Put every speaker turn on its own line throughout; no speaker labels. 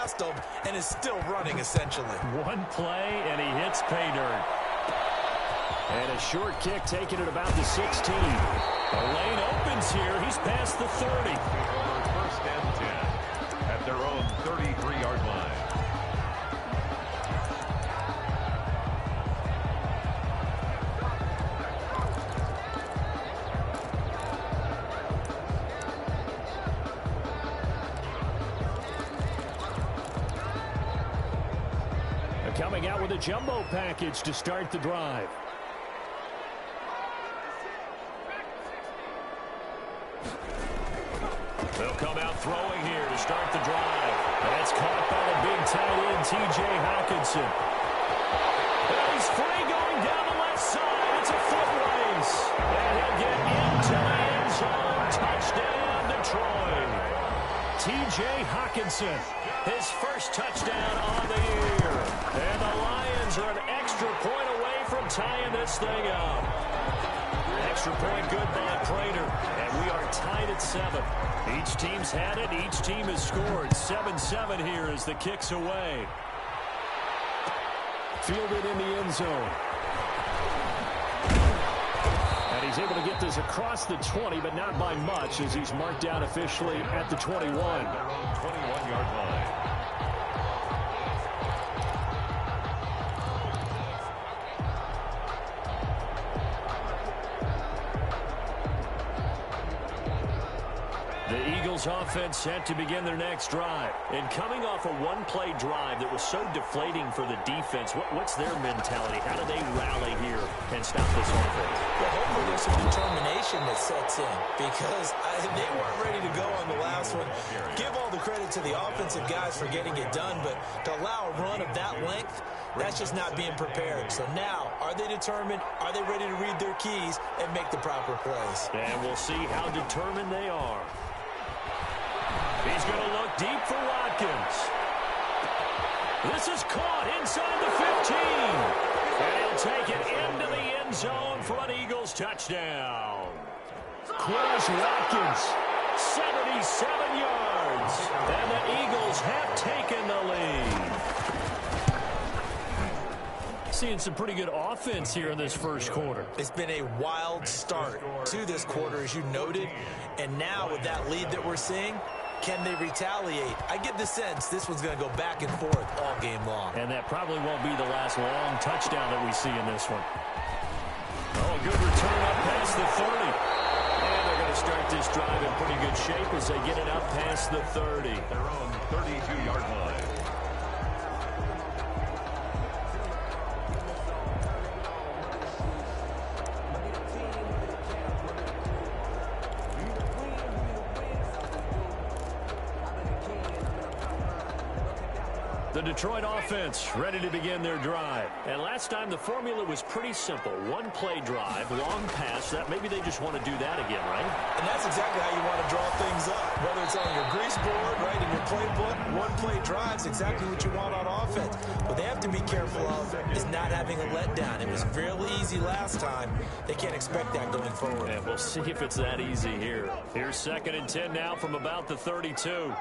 past him and is still running, essentially.
One play, and he hits pay dirt. And a short kick taken at about the 16. The lane opens here. He's past the 30.
First and 10 at their own 33-yard line.
Coming out with a jumbo package to start the drive. They'll come out throwing here to start the drive. That's caught by the big tight end, T.J. Hockenson. Well, he's free going down the left side. It's a foot race. And he'll get into the end zone. Touchdown, Detroit. T.J. Hockenson, his first touchdown on the year. And the Lions are an extra point away from tying this thing up. Extra point good by Prater. And we are tied at 7. Each team's had it. Each team has scored. 7-7 here as the kick's away. Fielded in the end zone. And he's able to get this across the 20, but not by much, as he's marked out officially at the 21.
21-yard line.
Offense set to begin their next drive. And coming off a one-play drive that was so deflating for the defense, what's their mentality? How do they rally here and stop this offense?
Well, hopefully there's some determination that sets in, because they weren't ready to go on the last one. Give all the credit to the offensive guys for getting it done, but to allow a run of that length, that's just not being prepared. So now, are they determined? Are they ready to read their keys and make the proper plays?
And we'll see how determined they are. He's going to look deep for Watkins. This is caught inside the 15. And he'll take it into the end zone for an Eagles touchdown. Quez Watkins, 77 yards. And the Eagles have taken the lead. Seeing some pretty good offense here in this first quarter.
It's been a wild start to this quarter, as you noted. And now with that lead that we're seeing, can they retaliate? I get the sense this one's going to go back and forth all game long.
And that probably won't be the last long touchdown that we see in this one. Oh, good return up past the 30. And they're going to start this drive in pretty good shape as they get it up past the 30.
Their own 32-yard line.
The Detroit offense ready to begin their drive. And last time the formula was pretty simple. One play drive, long pass. That maybe they just want to do that again, right?
And that's exactly how you want to draw things up. Whether it's on your grease board, right, in your playbook, one play drive's exactly what you want on offense. What they have to be careful of is not having a letdown. It was fairly easy last time. They can't expect that going forward.
And we'll see if it's that easy here. Here's 2nd and 10 now from about the 32.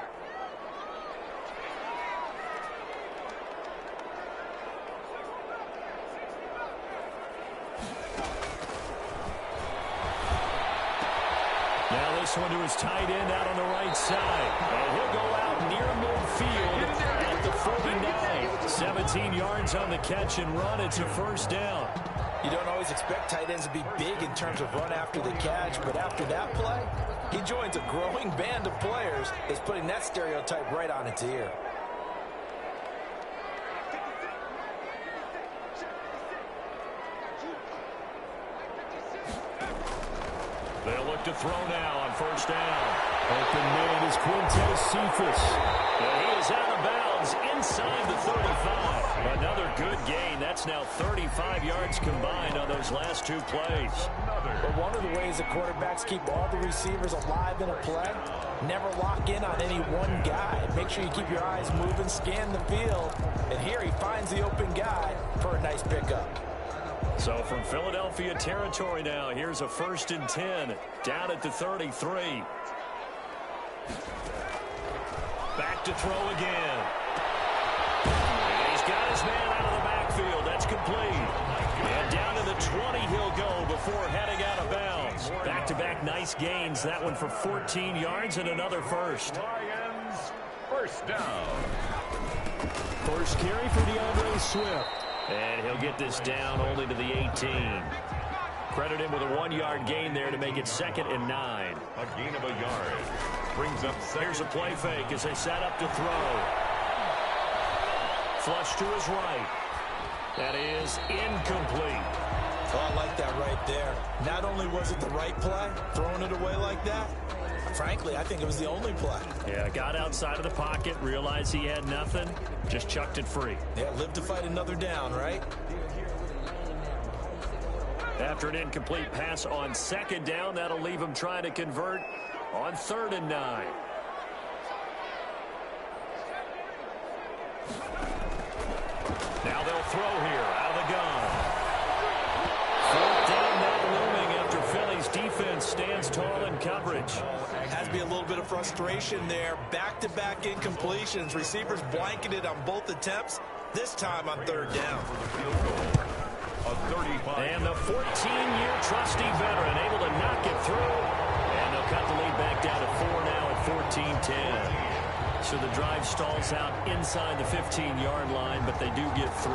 This one to his tight end out on the right side. And he'll go out near midfield at the 49. 17 yards on the catch and run. It's a first down.
You don't always expect tight ends to be big in terms of run after the catch, but after that play, he joins a growing band of players that's putting that stereotype right on its ear.
They'll look to throw now on first down. Open man is Quintez Cephas. And he is out of bounds inside the 35. Another good gain. That's now 35 yards combined on those last two plays.
But one of the ways that quarterbacks keep all the receivers alive in a play, never lock in on any one guy. Make sure you keep your eyes moving, scan the field. And here he finds the open guy for a nice pickup.
So from Philadelphia territory now, here's a 1st and 10 down at the 33. Back to throw again. his man out of the backfield. That's complete. And down to the 20 he'll go before heading out of bounds. Back-to-back nice gains. That one for 14 yards and another first.
Lions, first down.
First carry for DeAndre Swift. And he'll get this down only to the 18. Credit him with a 1-yard gain there to make it 2nd and 9.
A gain of a yard. Brings up second.
Here's a play fake as they set up to throw. Flush to his right. That is incomplete.
Oh, I like that right there. Not only was it the right play, throwing it away like that, frankly, I think it was the only play.
Yeah, got outside of the pocket, realized he had nothing, just chucked it free.
Yeah, live to fight another down, right?
After an incomplete pass on 2nd down, that'll leave him trying to convert on 3rd and 9. Now they'll throw here out of the gun. 4th down now looming after Philly's defense stands tall in coverage.
Has to be a little bit of frustration there. Back-to-back incompletions. Receivers blanketed on both attempts, this time on 3rd down.
A 35.
And the 14-year trusty veteran able to knock it through. And they'll cut the lead back down to 4 now at 14-10. So the drive stalls out inside the 15-yard line, but they do get 3.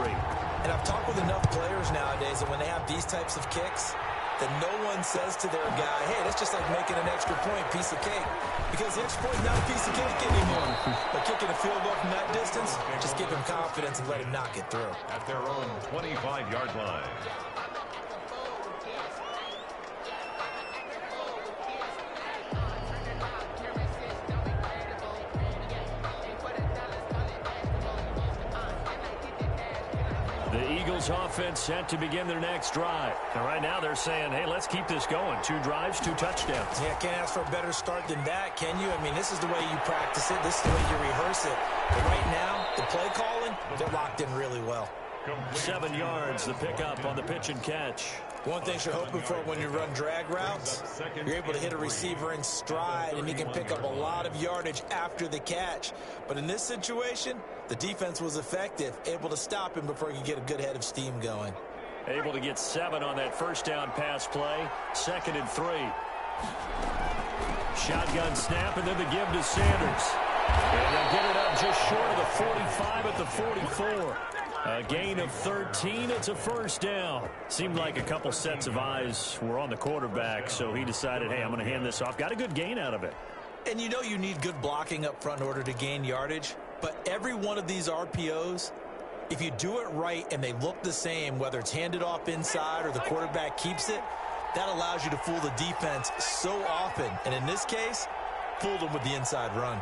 And I've talked with enough players nowadays that when they have these types of kicks, that no one says to their guy, hey, that's just like making an extra point, piece of cake. Because the extra point is not a piece of cake anymore. But kicking a field goal from that distance, just give him confidence and let him knock it through.
At their own 25-yard line.
The Eagles offense set to begin their next drive. And right now they're saying, hey, let's keep this going. 2 drives, 2 touchdowns.
Yeah, can't ask for a better start than that, can you? I mean, this is the way you practice it. This is the way you rehearse it. But right now, the play calling, they're locked in really well.
7 yards, the pickup on the pitch and catch.
One thing you're hoping for when you run drag routes, you're able to hit a receiver in stride, and he can pick up a lot of yardage after the catch. But in this situation, the defense was effective, able to stop him before he could get a good head of steam going.
Able to get 7 on that first down pass play. 2nd and 3. Shotgun snap, and then the give to Sanders. And they'll get it up just short of the 45 at the 44. A gain of 13. It's a first down. Seemed like a couple sets of eyes were on the quarterback, so he decided, hey, I'm going to hand this off. Got a good gain out of it.
And you know you need good blocking up front in order to gain yardage, but every one of these RPOs, if you do it right and they look the same, whether it's handed off inside or the quarterback keeps it, that allows you to fool the defense so often. And in this case, fooled them with the inside run.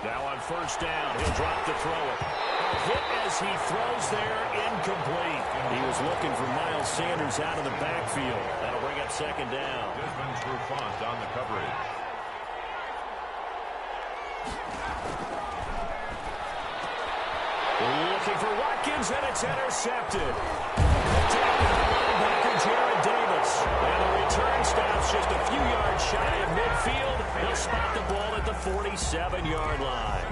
Now on first down, he'll drop to throw it. A hit as he throws there, incomplete. He was looking for Miles Sanders out of the backfield. That'll bring up 2nd down.
Desmond Trufant on the coverage.
Looking for Watkins, and it's intercepted. Tackle by linebacker Jared Davis. And the return stops just a few yards shy of midfield. He'll spot the ball at the 47-yard line.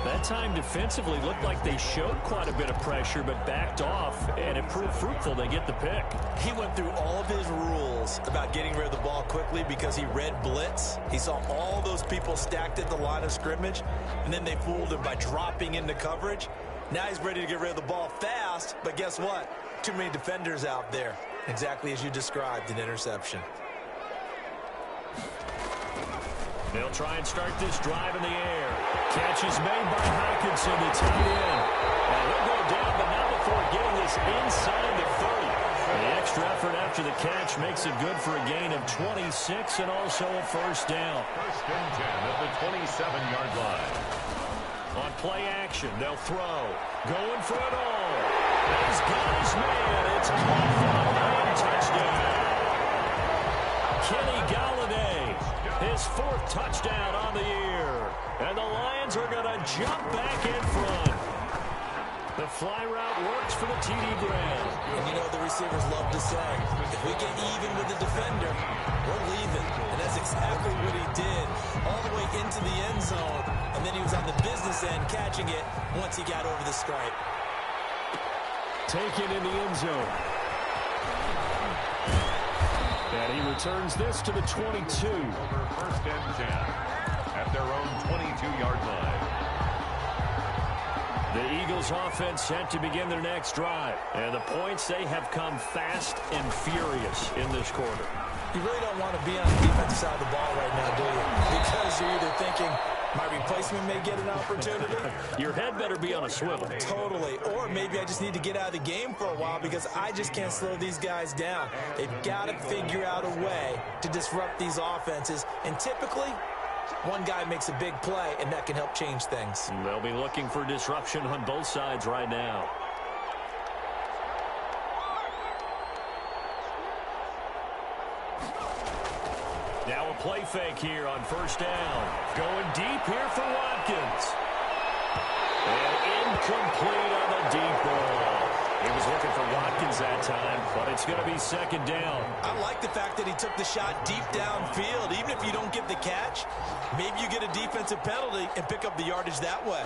That time defensively looked like they showed quite a bit of pressure, but backed off, and it proved fruitful. They get the pick.
He went through all of his rules about getting rid of the ball quickly because he read blitz. He saw all those people stacked at the line of scrimmage, and then they fooled him by dropping into coverage. Now he's ready to get rid of the ball fast, but guess what? Too many defenders out there. Exactly as you described, an interception.
They'll try and start this drive in the air. Catch is made by Hockenson, the tight end. And he'll go down, but not before getting this inside the 30. The extra effort after the catch makes it good for a gain of 26 and also a first down.
First and 10 at the 27-yard line.
On play action, they'll throw. Going for it all. He's got his man. It's caught for a Lion touchdown. Kenny Galladay, his 4th touchdown on the year. And the Lions are going to jump back in front. The fly route works for the TD Graham.
And you know the receivers love to say, if we get even with the defender, we're leaving. And that's exactly what he did all the way into the end zone. And then he was business and catching it once he got over the stripe.
Taken in the end zone. And he returns this to the 22.
Over 1st and 10 at their own 22-yard line.
The Eagles offense set to begin their next drive. And the points, they have come fast and furious in this quarter.
You really don't want to be on the defensive side of the ball right now, do you? Because you're either thinking, my replacement may get an opportunity.
Your head better be on a swivel.
Totally. Or maybe I just need to get out of the game for a while because I just can't slow these guys down. They've got to figure out a way to disrupt these offenses. And typically, one guy makes a big play, and that can help change things.
They'll be looking for disruption on both sides right now. Now a play fake here on 1st down. Going deep here for Watkins. And incomplete on the deep ball. He was looking for Watkins that time, but it's going to be 2nd down.
I like the fact that he took the shot deep downfield. Even if you don't get the catch, maybe you get a defensive penalty and pick up the yardage that way.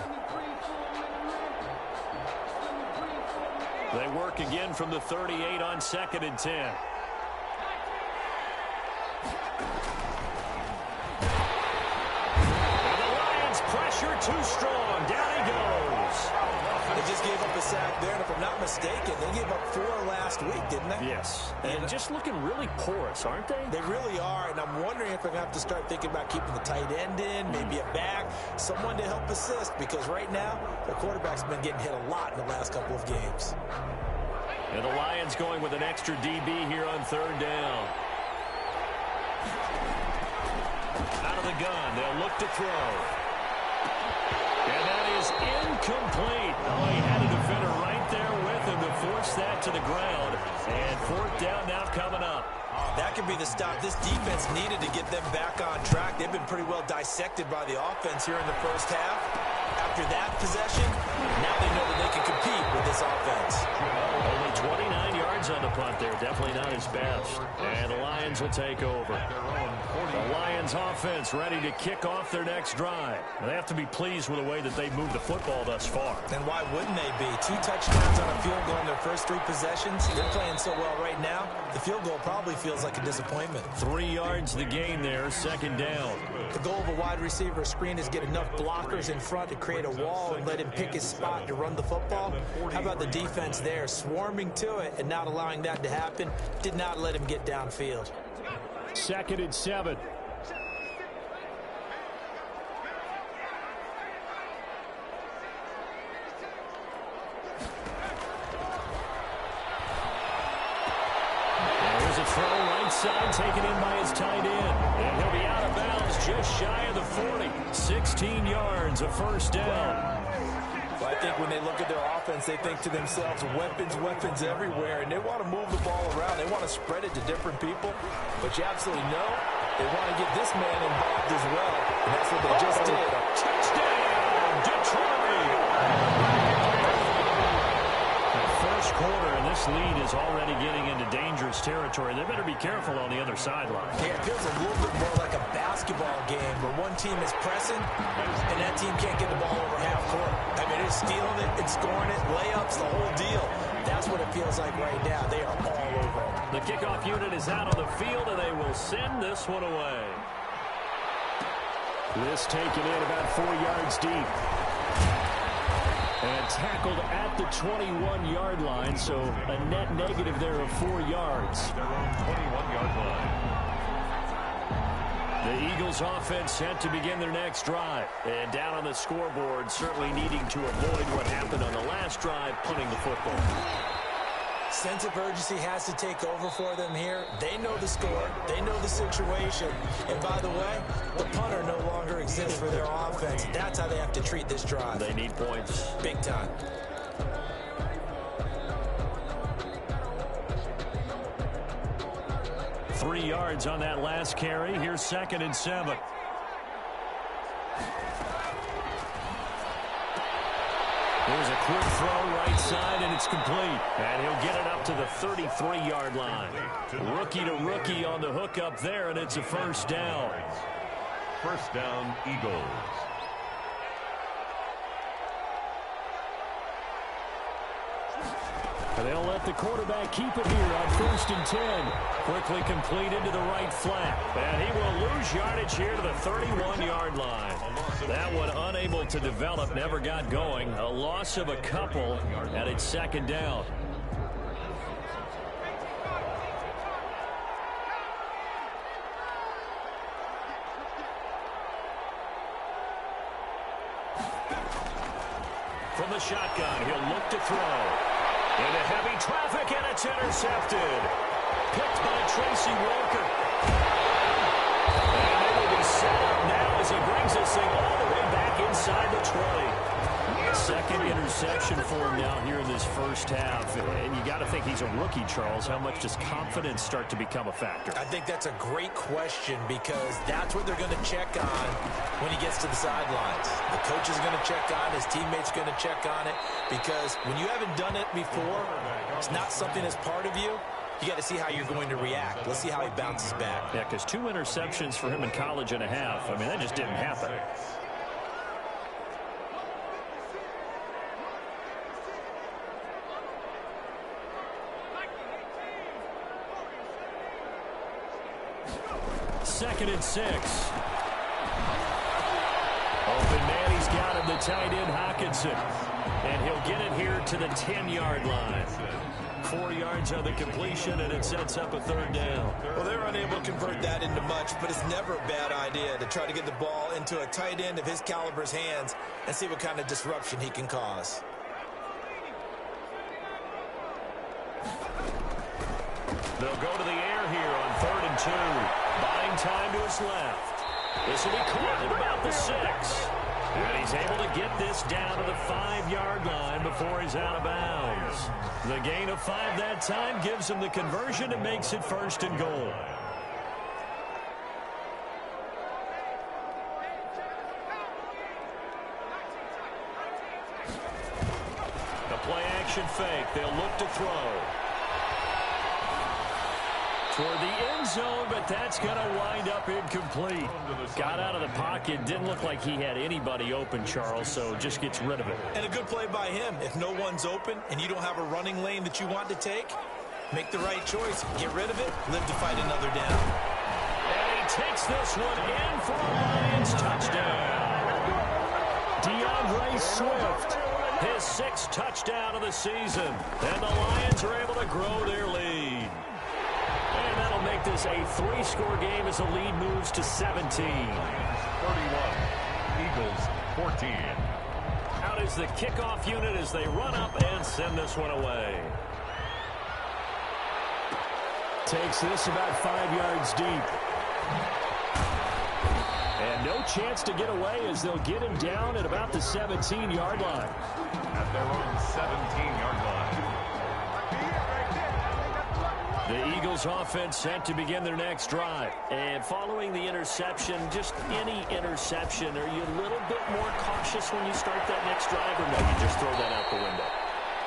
They work again from the 38 on 2nd and 10. Pressure too strong. Down he goes.
They just gave up a sack there, and if I'm not mistaken, they gave up 4 last week, didn't they?
Yes. And just looking really porous, aren't they?
They really are, and I'm wondering if they're going to have to start thinking about keeping the tight end in, maybe a back, someone to help assist, because right now, their quarterback's been getting hit a lot in the last couple of games.
And the Lions going with an extra DB here on 3rd down. Out of the gun, they'll look to throw. And that is incomplete. Oh, he had a defender right there with him to force that to the ground. And 4th down now coming up.
That could be the stop this defense needed to get them back on track. They've been pretty well dissected by the offense here in the 1st half. After that possession, now they know that they can compete with this offense.
Only 29 yards on the punt there. Definitely not his best. And the Lions will take over. The Lions offense ready to kick off their next drive. They have to be pleased with the way that they've moved the football thus far.
And why wouldn't they be? 2 touchdowns on a field goal in their first 3 possessions. They're playing so well right now, the field goal probably feels like a disappointment.
3 yards the gain there, 2nd down.
The goal of a wide receiver screen is get enough blockers in front to create a wall and let him pick his spot to run the football. How about the defense there, swarming to it and not allowing that to happen? Did not let him get downfield.
2nd and 7. There's a throw right side taken in by his tight end. And he'll be out of bounds just shy of the 40. 16 yards, a 1st down.
Well, I think when they look at their offense, they think to themselves, weapons, weapons everywhere, and they want to move the ball around. They want to spread it to different people, but you absolutely know they want to get this man involved as well, and that's what they just did.
Touchdown, Detroit! The 1st quarter, and this lead is already getting into dangerous territory. They better be careful on the other sideline.
Yeah, it feels a little bit more like a basketball game where one team is pressing, and that team can't get the ball over half court. I mean, they're stealing it and scoring it, layups, the whole deal. That's what it feels like right now. They are all over it.
The kickoff unit is out on the field, and they will send this one away. This taken in about 4 yards deep. And tackled at the 21-yard line, so a net negative there of 4 yards.
Their own 21-yard line.
The Eagles offense set to begin their next drive. And down on the scoreboard, certainly needing to avoid what happened on the last drive, punting the football.
Sense of urgency has to take over for them here. They know the score. They know the situation. And by the way, the punter no longer exists for their offense. That's how they have to treat this drive.
They need points.
Big time.
Three yards on that last carry. Here's 2nd and 7. There's a quick throw right side, and it's complete. And he'll get it up to the 33-yard line. Rookie to rookie on the hook up there, and it's a 1st down.
1st down, Eagles.
They'll let the quarterback keep it here on 1st and 10. Quickly completed to the right flat. And he will lose yardage here to the 31-yard line. That one unable to develop, never got going. A loss of a couple, and it's 2nd down. From the shotgun, he'll look to throw. Into heavy traffic, and it's intercepted. Picked by Tracy Walker. And they will be set up now as he brings this thing all the way back inside the 20. Second interception for him now here in this first half. And you got to think he's a rookie, Charles. How much does confidence start to become a factor?
I think that's a great question because that's what they're going to check on when he gets to the sidelines. The coach is going to check on, his teammates going to check on it, because when you haven't done it before, it's not something that's part of you. You got to see how you're going to react. Let's see how he bounces back.
Yeah, because 2 interceptions for him in college and a half. I mean, that just didn't happen. Second and 6. Open man, he's got him, the tight end, Hawkinson. And he'll get it here to the 10-yard line. 4 yards on the completion, and it sets up a 3rd down.
Well, they're unable to convert that into much, but it's never a bad idea to try to get the ball into a tight end of his caliber's hands and see what kind of disruption he can cause.
They'll go to the air here on 3rd and 2. Buying time to his left. This will be caught at about the 6. And he's able to get this down to the 5-yard line before he's out of bounds. The gain of 5 that time gives him the conversion and makes it 1st and goal. The play action fake. They'll look to throw. Toward the end zone, but that's going to wind up incomplete. Got out of the pocket. Didn't look like he had anybody open, Charles, so just gets rid of it.
And a good play by him. If no one's open and you don't have a running lane that you want to take, make the right choice. Get rid of it. Live to fight another down.
And he takes this one in for a Lions touchdown. DeAndre Swift, his 6th touchdown of the season. And the Lions are able to grow their lead. And that'll make this a 3-score game as the lead moves to 17.
31. Eagles 14.
Out is the kickoff unit as they run up and send this one away. Takes this about 5 yards deep. And no chance to get away as they'll get him down at about the 17-yard line.
At their own 17-yard line.
The Eagles offense set to begin their next drive. And following the interception, just any interception, are you a little bit more cautious when you start that next drive, or no, you just throw that out the window?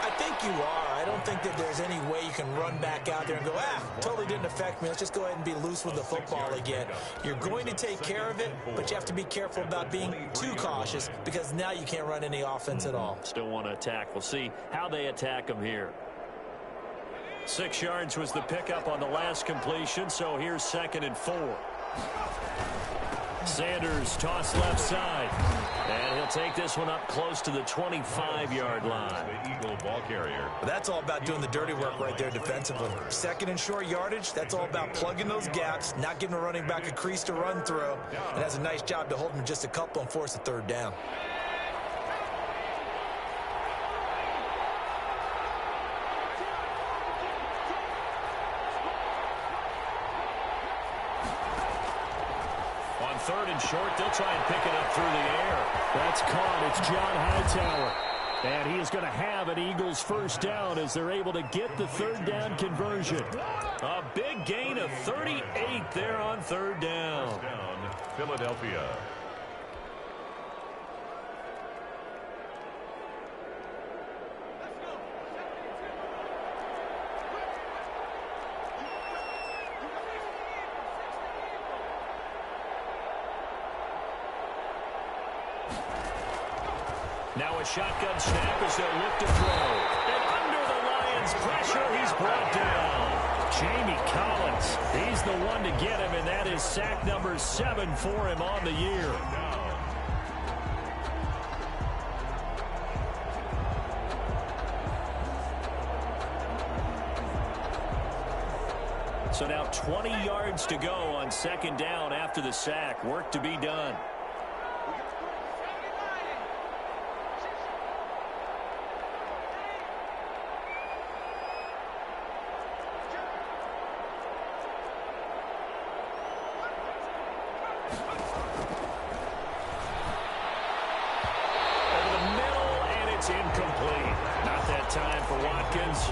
I think you are. I don't think that there's any way you can run back out there and go, totally didn't affect me. Let's just go ahead and be loose with the football again. You're going to take care of it, but you have to be careful about being too cautious because now you can't run any offense at all.
Still want to attack. We'll see how they attack them here. 6 yards was the pickup on the last completion, so here's 2nd and 4. Sanders toss left side. And he'll take this one up close to the 25-yard line.
The Eagle ball carrier.
That's all about doing the dirty work right there defensively. 2nd and short yardage, that's all about plugging those gaps, not giving a running back a crease to run through. It has a nice job to hold him just a couple and force a 3rd down.
On 3rd and short, they'll try and pick it up through the air. That's caught. It's John Hightower. And he is going to have an Eagles 1st down as they're able to get the 3rd down conversion. A big gain of 38 there on 3rd down.
Philadelphia.
Now a shotgun snap as they'll look to throw. And under the Collins, pressure, he's brought down. Jamie Collins, he's the one to get him, and that is sack number 7 for him on the year. So now 20 yards to go on second down after the sack. Work to be done. Over the middle, and it's incomplete. Not that time for Watkins,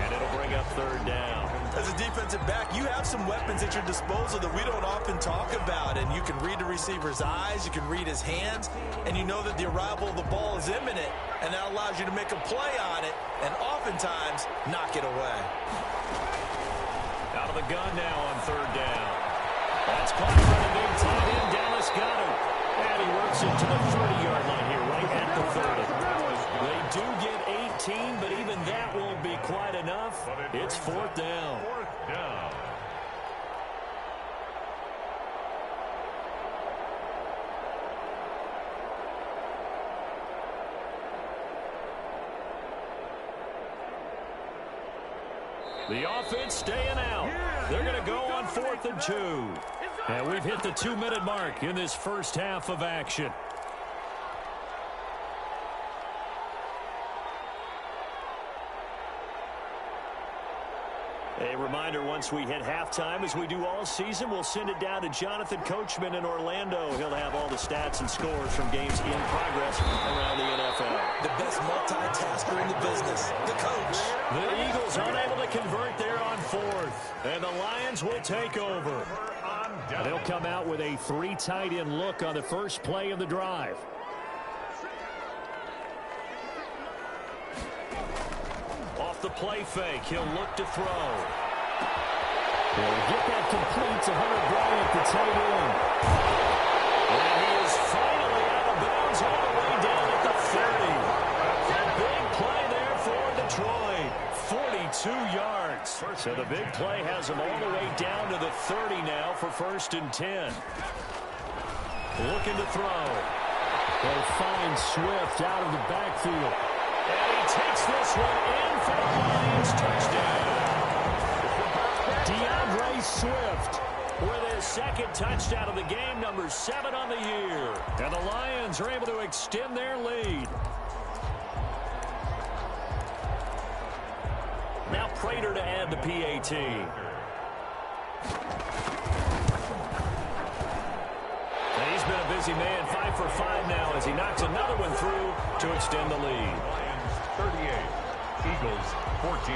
and it'll bring up third down.
As a defensive back, you have some weapons at your disposal that we don't often talk about, and you can read the receiver's eyes, you can read his hands, and you know that the arrival of the ball is imminent, and that allows you to make a play on it, and oftentimes knock it away.
Out of the gun now on third down. That's caught by the big tight end, Dallas Goedert. And he works it to the 30-yard line here, right at the 30. They do get 18, but even that won't be quite enough. It's fourth down. The offense staying out. They're going to go on 4th and 2. And we've hit the 2-minute mark in this first half of action. A reminder, once we hit halftime, as we do all season, we'll send it down to Jonathan Coachman in Orlando. He'll have all the stats and scores from games in progress around the NFL.
The best multitasker in the business, the coach.
The Eagles unable to convert there on 4th, and the Lions will take over. They'll come out with a 3 tight end look on the first play of the drive. Off the play fake, he'll look to throw. He'll get that complete to Hunter Bryant, the tight end. And he is finally out of bounds all the way down at the 30. A big play there for Detroit. 42 yards. So the big play has him all the way down to the 30 now for 1st and 10. Looking to throw. They'll find Swift out of the backfield. And he takes this one in for the Lions touchdown. DeAndre Swift with his 2nd touchdown of the game, number 7 on the year. And the Lions are able to extend their lead. Now Prater to add the PAT. And he's been a busy man, 5 for 5 now as he knocks another one through to extend the lead.
38, Eagles 14.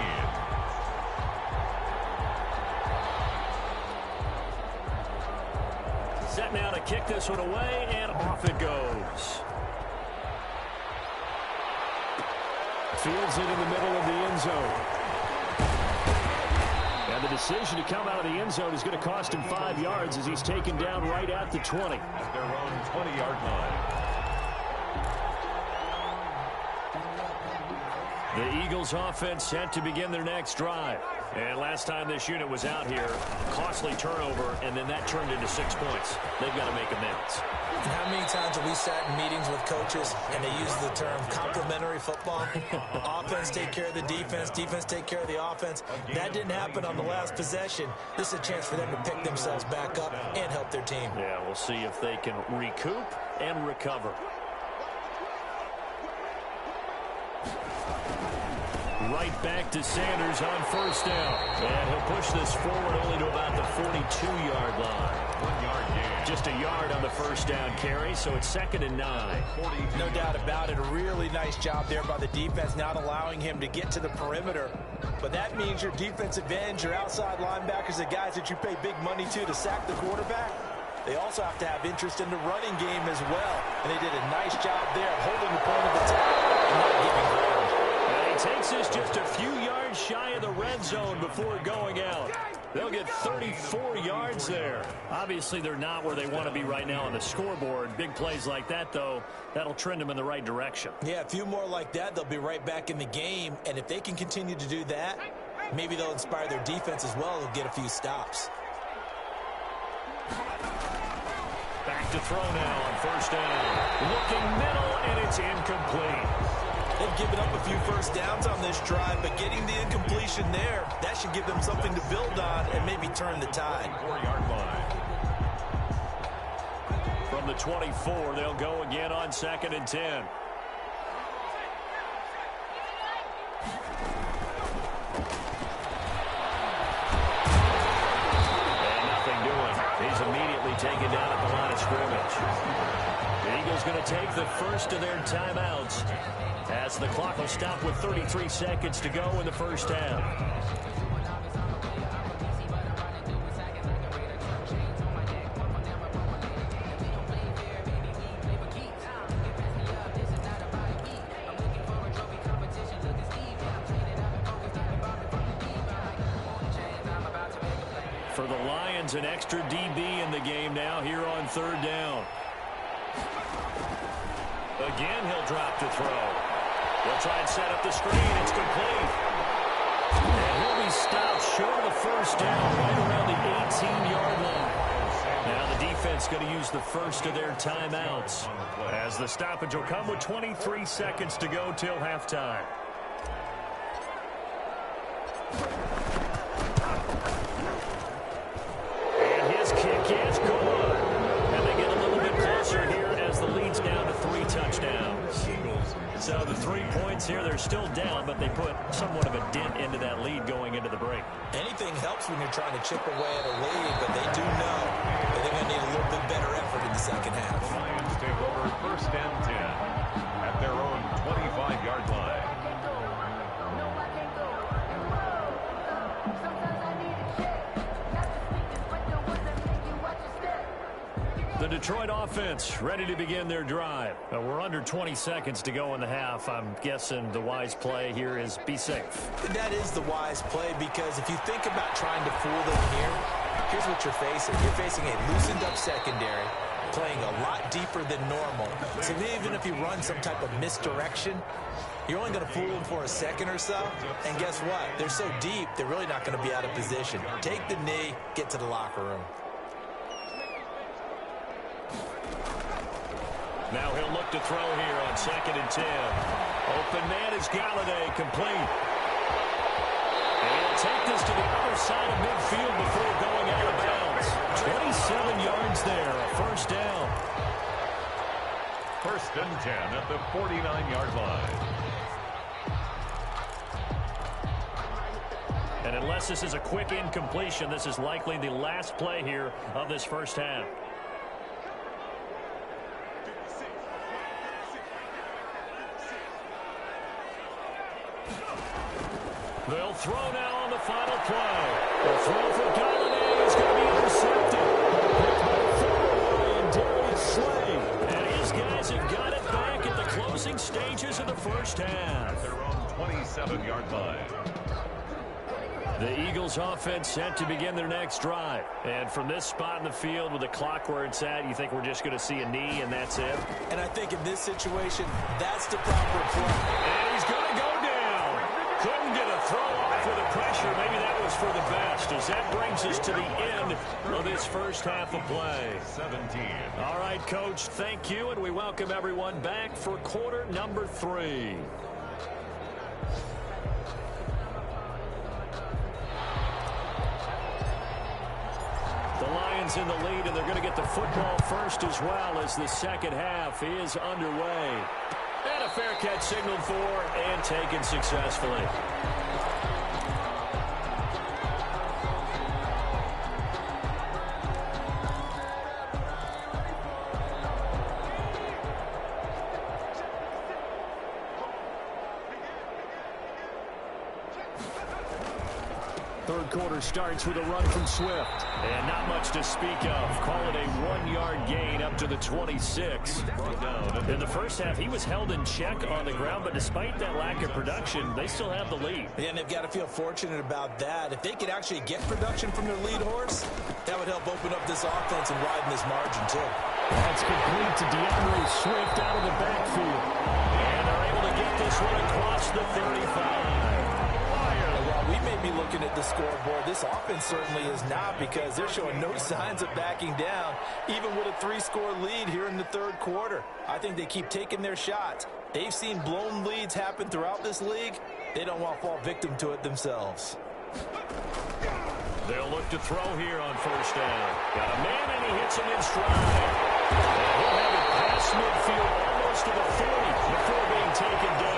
Set now to kick this one away, and off it goes. Fields it in the middle of the end zone. And the decision to come out of the end zone is going to cost him 5 yards as he's taken down right at the 20.
At their own 20-yard line.
The Eagles offense set to begin their next drive. And last time this unit was out here, costly turnover, and then that turned into 6 points. They've got to make amends.
And how many times have we sat in meetings with coaches and they use the term complementary football? Offense take care of the defense, defense take care of the offense. That didn't happen on the last possession. This is a chance for them to pick themselves back up and help their team.
Yeah, we'll see if they can recoup and recover. Right back to Sanders on 1st down. And he'll push this forward only to about the 42-yard line.
1 yard gain.
Just a yard on the 1st down carry, so it's 2nd and 9.
No doubt about it. A really nice job there by the defense, not allowing him to get to the perimeter. But that means your defensive ends, your outside linebackers, the guys that you pay big money to sack the quarterback, they also have to have interest in the running game as well. And they did a nice job there of holding the point of attack and not giving ground.
And he takes this just a few yards shy of the red zone before going out. They'll get 34 yards there. Obviously, they're not where they want to be right now on the scoreboard. Big plays like that, though, that'll trend them in the right direction.
Yeah, a few more like that, they'll be right back in the game. And if they can continue to do that, maybe they'll inspire their defense as well and get a few stops.
Back to throw now on first down. Looking middle, and it's incomplete.
They've given up a few first downs on this drive, but getting the incompletion there, that should give them something to build on and maybe turn the tide.
4-yard line.
From the 24, they'll go again on 2nd and 10. And nothing doing. He's immediately taken down at the line of scrimmage. The Eagles going to take the first of their timeouts, as the clock will stop with 33 seconds to go in the first half. For the Lions, an extra DB in the game now here on 3rd down. Again, he'll drop to throw. They'll try and set up the screen. It's complete. And he'll be stopped short of the first down right around the 18-yard line. Now the defense going to use the first of their timeouts, as the stoppage will come with 23 seconds to go till halftime. And his kick is good. And they get a little bit closer here as the lead's down to 3 touchdowns. So the 3 points here, they're still down, but they put somewhat of a dent into that lead going into the break.
Anything helps when you're trying to chip away at a lead, but they do know that they're going to need a little bit better effort in the second half.
Lions take over 1st and 10 at their own 25-yard line.
The Detroit offense ready to begin their drive. We're under 20 seconds to go in the half. I'm guessing the wise play here is be safe.
That is the wise play, because if you think about trying to fool them here, here's what you're facing. You're facing a loosened up secondary, playing a lot deeper than normal. So even if you run some type of misdirection, you're only going to fool them for a second or so. And guess what? They're so deep, they're really not going to be out of position. Take the knee, get to the locker room.
Now he'll look to throw here on 2nd and 10. Open man is Galladay, complete. And he'll take this to the other side of midfield before going out of bounds. 27 yards there, a first down.
1st and 10 at the 49-yard line.
And unless this is a quick incompletion, this is likely the last play here of this first half. They'll throw now on the final play. The throw for Galladay is going to be intercepted. Picked by forward and Darius Slay. And his guys have got it back at the closing stages of the first half.
Their own 27-yard line.
The Eagles offense set to begin their next drive. And from this spot in the field with the clock where it's at, you think we're just going to see a knee and that's it?
And I think in this situation, that's the proper play.
And he's going to go down. Couldn't get a throw off with the pressure. Maybe that was for the best, as that brings us to the end of this first half of play.
17.
All right, Coach, thank you, and we welcome everyone back for quarter number 3. The Lions in the lead, and they're going to get the football first as well, as the second half is underway. And a fair catch signaled for and taken successfully. third quarter starts with a run from Swift. And not much to speak of. Call it a 1-yard gain up to the 26. In the first half, he was held in check on the ground, but despite that lack of production, they still have the lead.
Yeah, and they've got to feel fortunate about that. If they could actually get production from their lead horse, that would help open up this offense and widen this margin, too.
That's complete to DeAndre Swift out of the backfield. And they're able to get this one across the 35.
While we may be looking at the scoreboard, this offense certainly is not, because they're showing no signs of backing down, even with a 3-score lead here in the third quarter. I think they keep taking their shots. They've seen blown leads happen throughout this league. They don't want to fall victim to it themselves.
They'll look to throw here on first down. Got a man, and he hits him in stride. And he'll have it past midfield almost to the 40 before being taken down.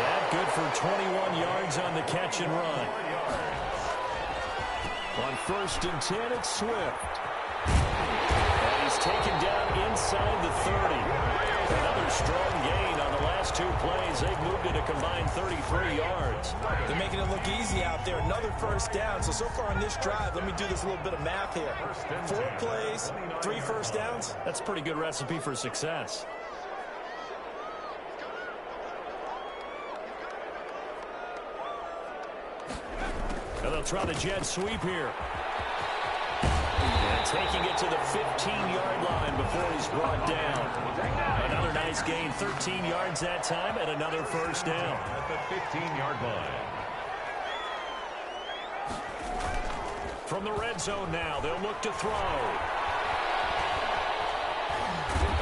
That good for 21 yards on the catch and run. On first and 10, it's Swift. And he's taken down inside the 30. Another strong gain on the last 2 plays. They've moved it a combined 33 yards.
They're making it look easy out there. Another first down. So far on this drive, let me do this little bit of math here. 4 plays, 3 first downs.
That's a pretty good recipe for success. And they'll try the jet sweep here. And taking it to the 15-yard line before he's brought down. Another nice gain, 13 yards that time, and another first down.
At the 15-yard line.
From the red zone now, they'll look to throw.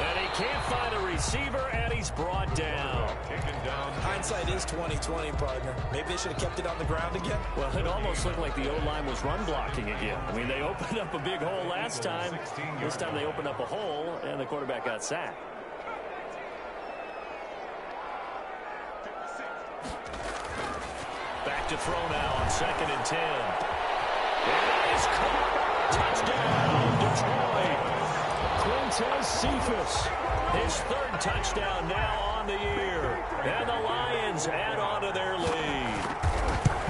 And he can't find a receiver, and he's brought down.
Taken down.
Hindsight is 20/20, partner. Maybe they should have kept it on the ground again.
Well, it almost looked like the O-line was run blocking again. I mean, they opened up a big hole last time. This time they opened up a hole, and the quarterback got sacked. Back to throw now on 2nd and 10. And that is caught. Touchdown, Detroit. Quintez Cephas. His 3rd touchdown now on the year. And the Lions add on to their lead.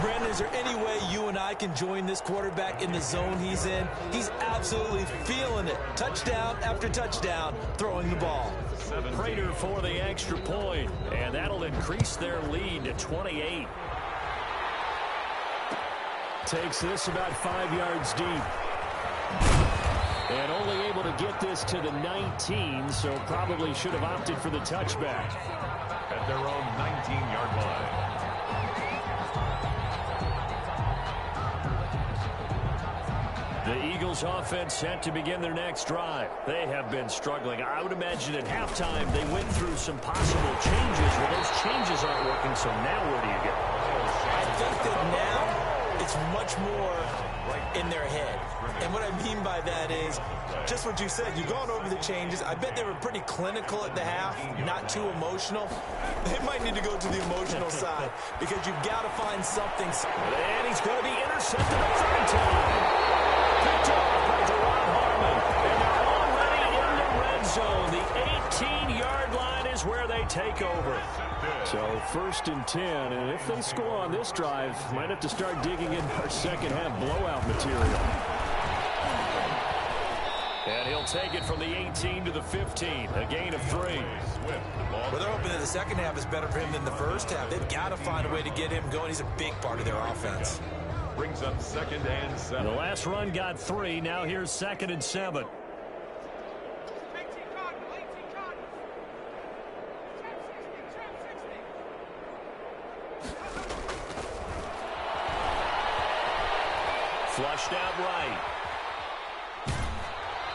Brandon, is there any way you and I can join this quarterback in the zone he's in? He's absolutely feeling it. Touchdown after touchdown, throwing the ball.
Prater for the extra point, and that'll increase their lead to 28. Takes this about 5 yards deep. And only able to get this to the 19, so probably should have opted for the touchback.
At their own 19-yard line.
The Eagles offense set to begin their next drive. They have been struggling. I would imagine at halftime they went through some possible changes. Well, those changes aren't working, so now where do you go?
I think that now it's much more in their head. And what I mean by that is just what you said. You've gone over the changes. I bet they were pretty clinical at the half, not too emotional. They might need to go to the emotional side because you've got to find something.
And he's going to be intercepted a 3rd time. Picked off by Deron Harmon. And they're already in the red zone. The 18-yard line is where they take over. So 1st and 10, and if they score on this drive, might have to start digging in our second half blowout material. And he'll take it from the 18 to the 15, a gain of 3.
Well, they're hoping that the second half is better for him than the first half. They've got to find a way to get him going. He's a big part of their offense.
Brings up 2nd and 7.
The last run got 3. Now here's 2nd and 7. Flushed out right.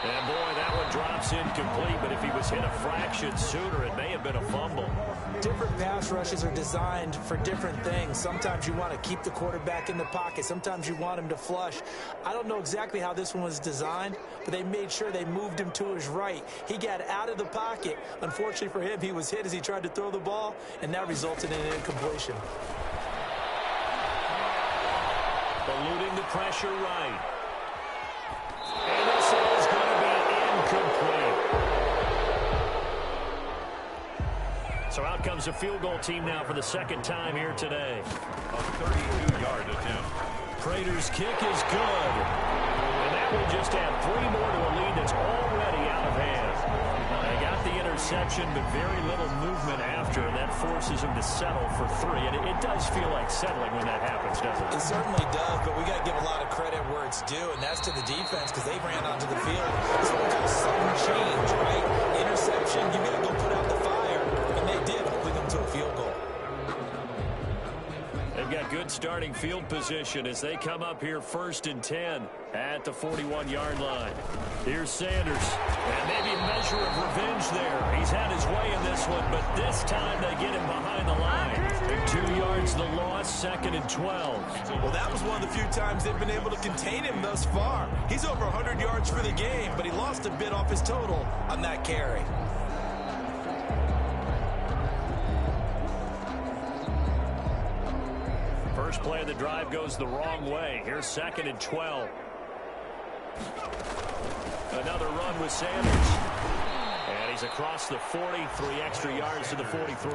And boy, that one drops incomplete, but if he was hit a fraction sooner, it may have been a fumble.
Different pass rushes are designed for different things. Sometimes you want to keep the quarterback in the pocket. Sometimes you want him to flush. I don't know exactly how this one was designed, but they made sure they moved him to his right. He got out of the pocket. Unfortunately for him, he was hit as he tried to throw the ball, and that resulted in an incompletion.
Eluding the pressure right. And this is going to be incomplete. So out comes a field goal team now for the second time here today.
A 32-yard attempt.
Prater's kick is good. And that will just add 3 more to a lead that's already out of hand. They got the interception, but very little movement after, and that forces him to settle for 3. And it does feel like settling when that happens, doesn't it?
It certainly does, but we got to give a lot of credit where it's due, and that's to the defense because they ran onto the field. It's what we call sudden change, right? Interception, you got to go put out the fire, and they did lead them to a field goal.
They've got good starting field position as they come up here 1st and 10 at the 41-yard line. Here's Sanders. And maybe a measure of revenge there. He's had his way in this one, but this time they get him behind the line. And 2 yards the loss, 2nd and 12.
Well, that was one of the few times they've been able to contain him thus far. He's over 100 yards for the game, but he lost a bit off his total on that carry.
First play of the drive goes the wrong way. Here's 2nd and 12. Another run with Sanders. And he's across the 40, 3 extra yards to the 43.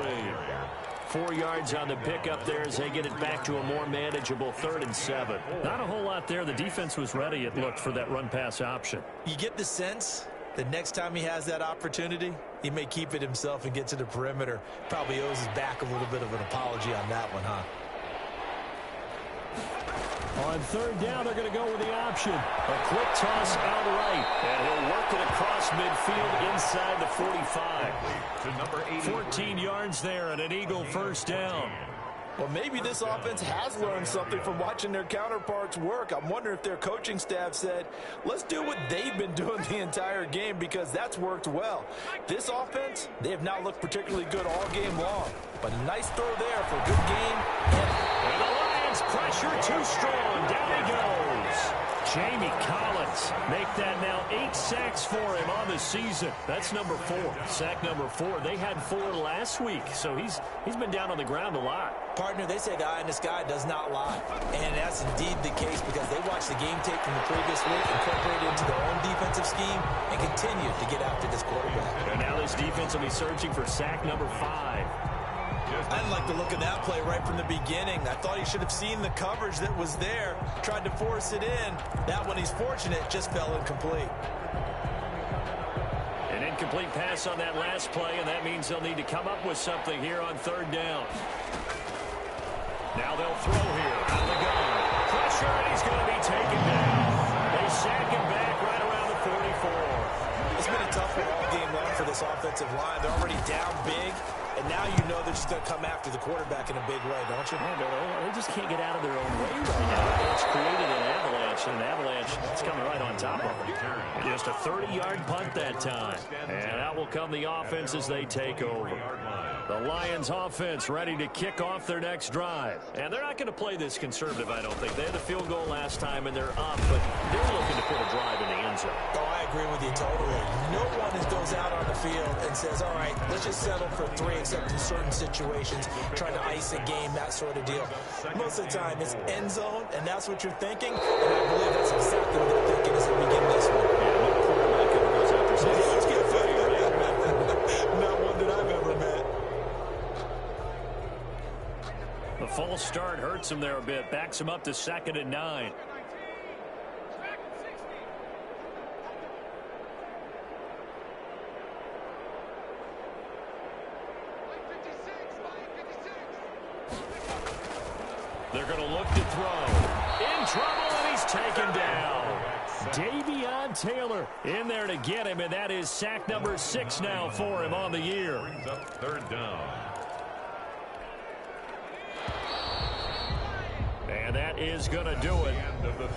4 yards on the pickup there as they get it back to a more manageable 3rd and 7. Not a whole lot there. The defense was ready, it looked, for that run-pass option.
You get the sense that next time he has that opportunity, he may keep it himself and get to the perimeter. Probably owes his back a little bit of an apology on that one, huh?
On 3rd down, they're going to go with the option. A quick toss out right, and he'll work it across midfield inside the 45.
To number 80.
14 yards there and an Eagle 1st down.
Well, maybe this offense has learned something from watching their counterparts work. I'm wondering if their coaching staff said, let's do what they've been doing the entire game because that's worked well. This offense, they have not looked particularly good all game long. But a nice throw there for a good game.
And the Lions pressure too strong. Down he goes. Jamie Collins make that now 8 sacks for him on the season. That's number 4. Sack number 4. They had 4 last week, so he's been down on the ground a lot.
Partner, they say the eye in the sky does not lie. And that's indeed the case because they watched the game tape from the previous week, incorporated into their own defensive scheme, and continued to get after this quarterback.
And now this defense will be searching for sack number 5.
I didn't like the look of that play right from the beginning. I thought he should have seen the coverage that was there, tried to force it in. That one, he's fortunate, just fell incomplete.
An incomplete pass on that last play, and that means they'll need to come up with something here on 3rd down. Now they'll throw here. On the gun. Pressure, and he's going to be taken down. They sack him back right around the 44.
It's been a tough one all game long for this offensive line. They're already down big. And now you know they're just going to come after the quarterback in a big way, don't you?
Yeah, they just can't get out of their own way right now. It's created an avalanche, and an avalanche is coming right on top of them. And just a 30-yard punt that time. And out will come the offense as they take over. The Lions offense ready to kick off their next drive. And they're not going to play this conservative, I don't think. They had the field goal last time, and they're up, but they're looking to put a drive in the end zone.
Oh, I agree with you totally. No one goes out on the field and says, all right, let's just settle for 3, except in certain situations, trying to ice a game, that sort of deal. Most of the time, it's end zone, and that's what you're thinking, and I believe that's exactly what they're thinking as they begin this one.
Yeah, no quarterback ever goes out there saying, hey, let's get a fight, right?
Not one that I've ever met.
The false start hurts him there a bit, backs him up to 2nd and 9. They're going to look to throw. In trouble, and he's taken down. Davion Taylor in there to get him, and that is sack number 6 now for him on the year.
Brings up 3rd down.
And that is going to do it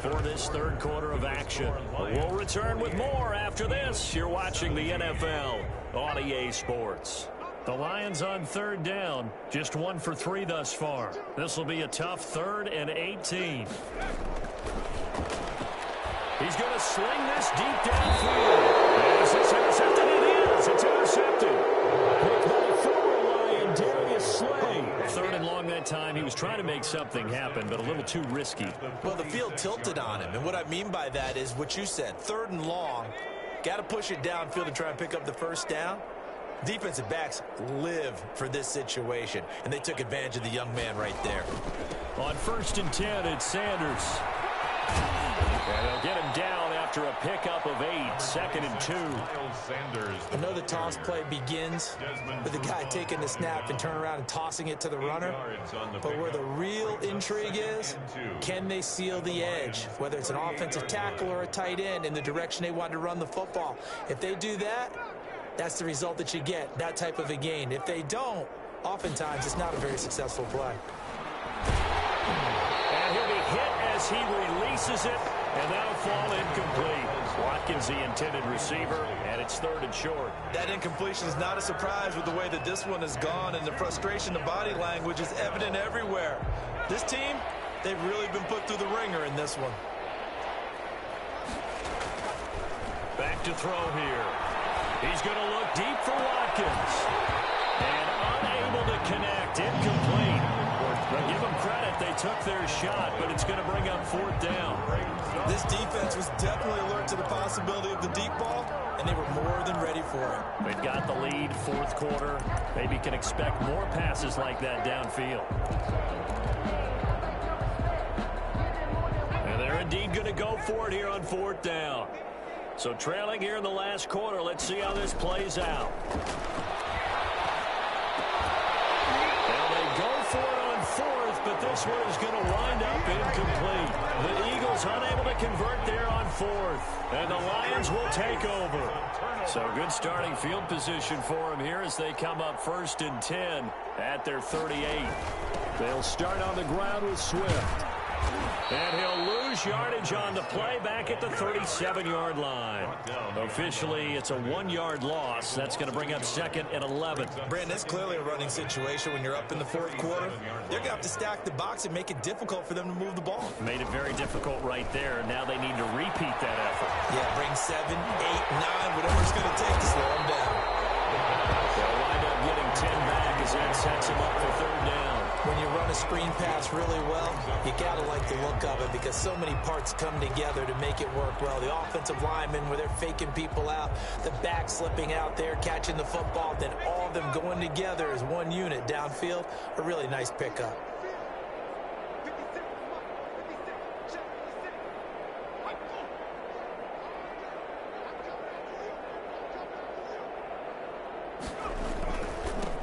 for this 3rd quarter of action. We'll return with more after this. You're watching the NFL on EA Sports. The Lions on 3rd down, just 1 for 3 thus far. This will be a tough 3rd and 18. He's going to sling this deep downfield. Is this intercepted? It is. It's intercepted. The former Lion, Darius Slay. 3rd and long that time. He was trying to make something happen, but a little too risky.
Well, the field tilted on him, and what I mean by that is what you said. 3rd and long, got to push it downfield to try and pick up the 1st down. Defensive backs live for this situation, and they took advantage of the young man right there.
On 1st and 10, it's Sanders. And they'll get him down after a pickup of 8, 2nd and 2.
I know the toss play begins with the guy taking the snap and turn around and tossing it to the runner. But where the real intrigue is, can they seal the edge, whether it's an offensive tackle or a tight end, in the direction they want to run the football? If they do that, that's the result that you get, that type of a gain. If they don't, oftentimes it's not a very successful play.
And he'll be hit as he releases it, and that'll fall incomplete. Watkins, the intended receiver, and it's 3rd and short.
That incompletion is not a surprise with the way that this one has gone, and the frustration, the body language is evident everywhere. This team, they've really been put through the ringer in this one.
Back to throw here. He's going to look deep for Watkins. And unable to connect, incomplete. But give them credit, they took their shot, but it's going to bring up 4th down.
This defense was definitely alert to the possibility of the deep ball, and they were more than ready for it.
They've got the lead, 4th quarter. Maybe can expect more passes like that downfield. And they're indeed going to go for it here on 4th down. So trailing here in the last quarter, let's see how this plays out. Now they go for it on 4th, but this one is going to wind up incomplete. The Eagles unable to convert there on 4th, and the Lions will take over. So good starting field position for them here as they come up 1st and 10 at their 38. They'll start on the ground with Swift. And he'll lose yardage on the play back at the 37-yard line. Officially, it's a 1-yard loss. That's going to bring up 2nd and 11.
Brandon, it's clearly a running situation when you're up in the 4th quarter. They're going to have to stack the box and make it difficult for them to move the ball.
Made it very difficult right there. Now they need to repeat that effort.
Yeah, bring 7, 8, 9, whatever it's going to take to slow them down.
They'll wind up getting 10 back as that sets them up for 3rd down.
When you run a screen pass really well, you got to like the look of it because so many parts come together to make it work well. The offensive linemen, where they're faking people out, the back slipping out there, catching the football, then all of them going together as one unit downfield, a really nice pickup.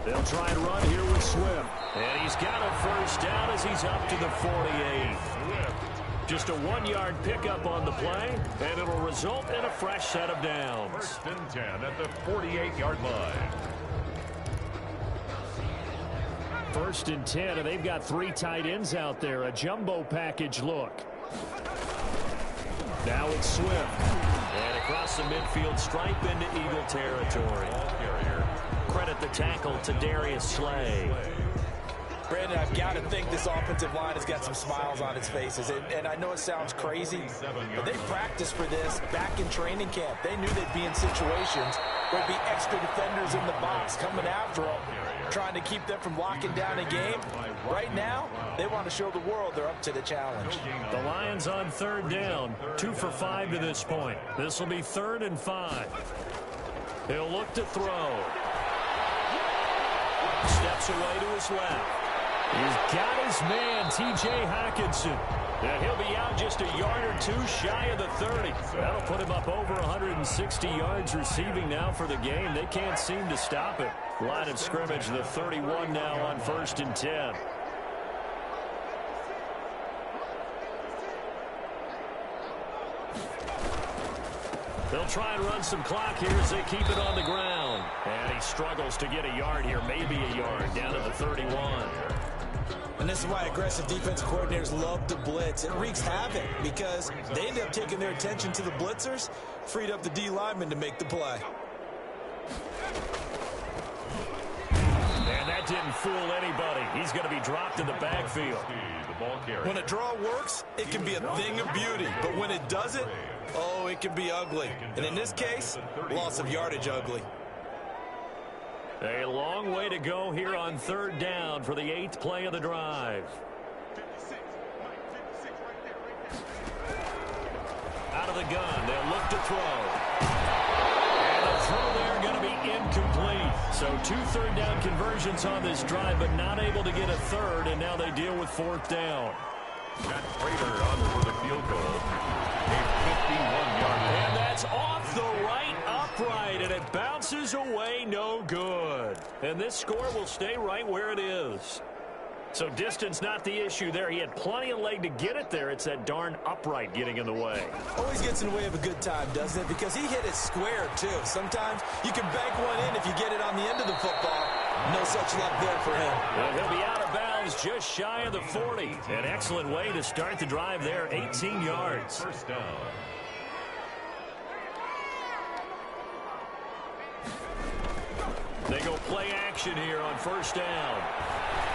They'll try and run here with Swift. And he's got a 1st down as he's up to the 48. Just a 1-yard pickup on the play, and it'll result in a fresh set of downs.
1st and 10 at the 48-yard line.
1st and 10, and they've got 3 tight ends out there. A jumbo package look. Now it's Swift. And across the midfield stripe into Eagle territory. Credit the tackle to Darius Slay.
Brandon, I've got to think this offensive line has got some smiles on its faces. And I know it sounds crazy, but they practiced for this back in training camp. They knew they'd be in situations where there'd be extra defenders in the box coming after them, trying to keep them from locking down a game. Right now, they want to show the world they're up to the challenge.
The Lions on 3rd down, 2 for 5 to this point. This will be 3rd and 5. He'll look to throw. Steps away to his left. He's got his man, T.J. Hockenson. And he'll be out just a yard or 2 shy of the 30. That'll put him up over 160 yards receiving now for the game. They can't seem to stop it. Line of scrimmage, the 31 now on 1st and 10. They'll try and run some clock here as they keep it on the ground. And he struggles to get a yard here, maybe a yard, down to the 31.
And this is why aggressive defensive coordinators love to blitz. It wreaks havoc because they end up taking their attention to the blitzers, freed up the D lineman to make the play.
And that didn't fool anybody. He's going to be dropped in the backfield.
When a draw works, it can be a thing of beauty. But when it doesn't, oh, it can be ugly. And in this case, loss of yardage ugly.
A long way to go here on 3rd down for the 8th play of the drive. Out of the gun, they'll look to throw. And the throw there going to be incomplete. So 2 third-down conversions on this drive, but not able to get a third, and now they deal with 4th down.
Got Prater on for the field goal. A 51-yard line.
And that's off the right upright, and it bounces away, no good. And this score will stay right where it is. So distance not the issue there. He had plenty of leg to get it there. It's that darn upright getting in the way.
Always gets in the way of a good time, doesn't it? Because he hit it square, too. Sometimes you can bank one in if you get it on the end of the football. No such luck there for him.
And he'll be out of bounds just shy of the 40. An excellent way to start the drive there, 18 yards.
First down.
They go play action here on first down.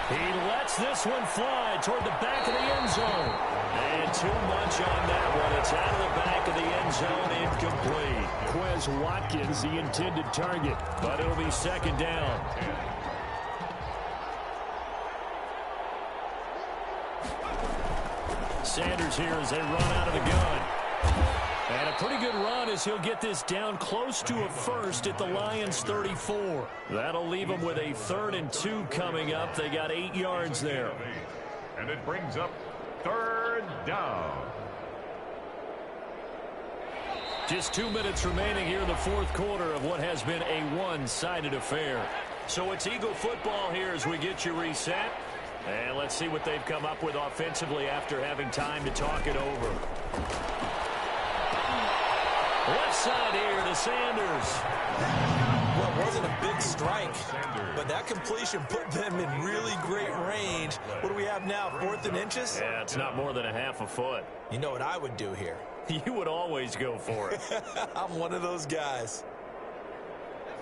He lets this one fly toward the back of the end zone. And too much on that one. It's out of the back of the end zone, incomplete. Quez Watkins, the intended target, but it'll be second down. Sanders here as they run out of the gun. And a pretty good run as he'll get this down close to a first at the Lions' 34. That'll leave them with a 3rd and 2 coming up. They got 8 yards there.
And it brings up 3rd down.
Just 2 minutes remaining here in the 4th quarter of what has been a one-sided affair. So it's Eagle football here as we get you reset. And let's see what they've come up with offensively after having time to talk it over. Left side here to Sanders.
Well, it wasn't a big strike, but that completion put them in really great range. What do we have now, 4th and inches?
Yeah, it's not more than a half a foot.
You know what I would do here?
You would always go for it.
I'm one of those guys.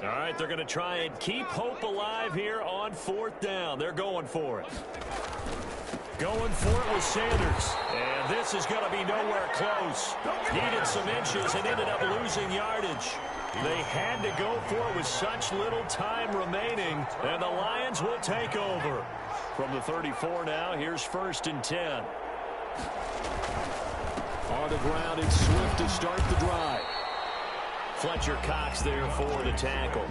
All right, they're going to try and keep hope alive here on 4th down. They're going for it. Going for it with Sanders. And this is going to be nowhere close. Needed some inches and ended up losing yardage. They had to go for it with such little time remaining. And the Lions will take over. From the 34 now, here's 1st and 10. On the ground, it's Swift to start the drive. Fletcher Cox there for the tackle.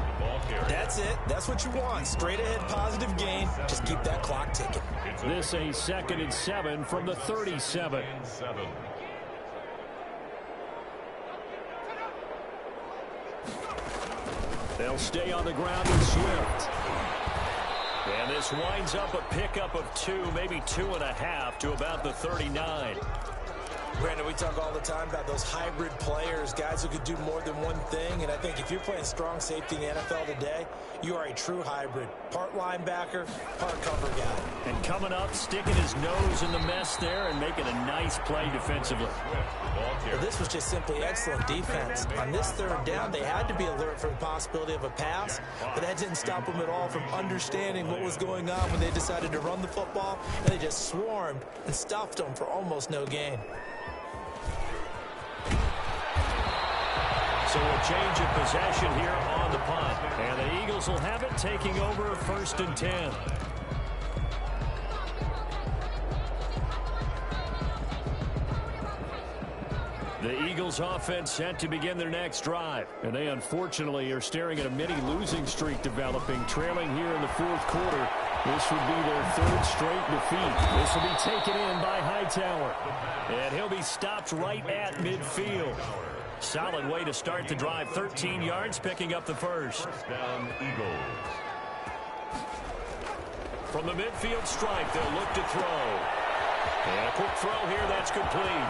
That's it. That's what you want. Straight ahead positive gain. Just keep that clock ticking.
This a 2nd and 7 from the 37. They'll stay on the ground with Swift. And this winds up a pickup of 2, maybe 2.5 to about the 39.
Brandon, we talk all the time about those hybrid players, guys who could do more than one thing. And I think if you're playing strong safety in the NFL today, you are a true hybrid. Part linebacker, part cover guy.
And coming up, sticking his nose in the mess there and making a nice play defensively.
Well, this was just simply excellent defense. On this 3rd down, they had to be alert for the possibility of a pass, but that didn't stop them at all from understanding what was going on when they decided to run the football, and they just swarmed and stuffed them for almost no gain.
So a change of possession here on the punt. And the Eagles will have it, taking over 1st and 10. The Eagles offense set to begin their next drive. And they unfortunately are staring at a mini losing streak developing, trailing here in the 4th quarter. This would be their 3rd straight defeat. This will be taken in by Hightower. And he'll be stopped right at midfield. Solid way to start the drive. 13 yards, picking up the first.
First down, Eagles.
From the midfield stripe, they'll look to throw. And a quick throw here, that's complete.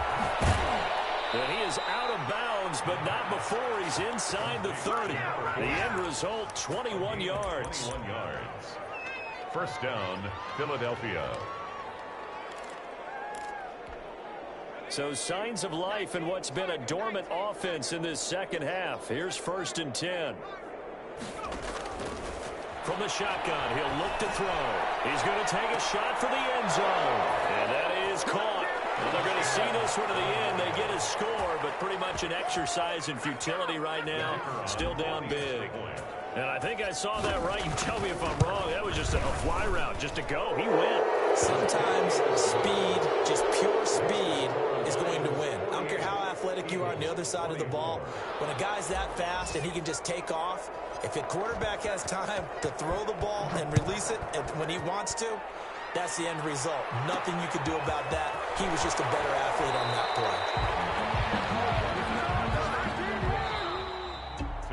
And he is out of bounds, but not before he's inside the 30. The end result, 21 yards.
21 yards. First down, Philadelphia.
So signs of life in what's been a dormant offense in this second half. Here's 1st and 10. From the shotgun, he'll look to throw. He's going to take a shot for the end zone. And that is caught. Well, they're going to see this one to the end. They get a score, but pretty much an exercise in futility right now. Still down big. And I think I saw that right. You tell me if I'm wrong. That was just a fly route, just to go. He went.
Sometimes speed, just pure speed, is going to win. I don't care how athletic you are on the other side of the ball. When a guy's that fast and he can just take off, If a quarterback has time to throw the ball and release it when he wants to, that's the end result. Nothing you could do about that. He was just a better athlete on that
play.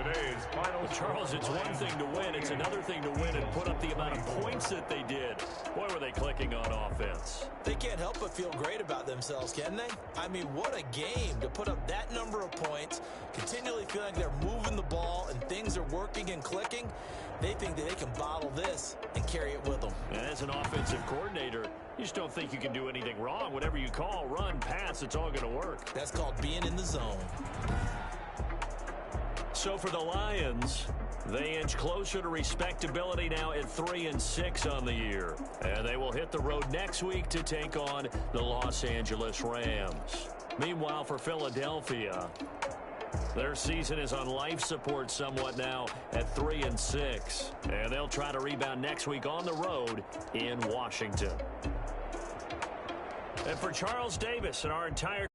Today's final.
Charles, it's one thing to win. It's another thing to win and put up the amount of points that they did. Boy, were they clicking on offense.
They can't help but feel great about themselves, can they? I mean, what a game to put up that number of points, continually feeling like they're moving the ball and things are working and clicking. They think that they can bottle this and carry it with them.
And as an offensive coordinator, you just don't think you can do anything wrong. Whatever you call, run, pass, it's all going to work.
That's called being in the zone.
So for the Lions, they inch closer to respectability now at 3-6 on the year. And they will hit the road next week to take on the Los Angeles Rams. Meanwhile, for Philadelphia, their season is on life support somewhat now at 3-6. And they'll try to rebound next week on the road in Washington. And for Charles Davis and our entire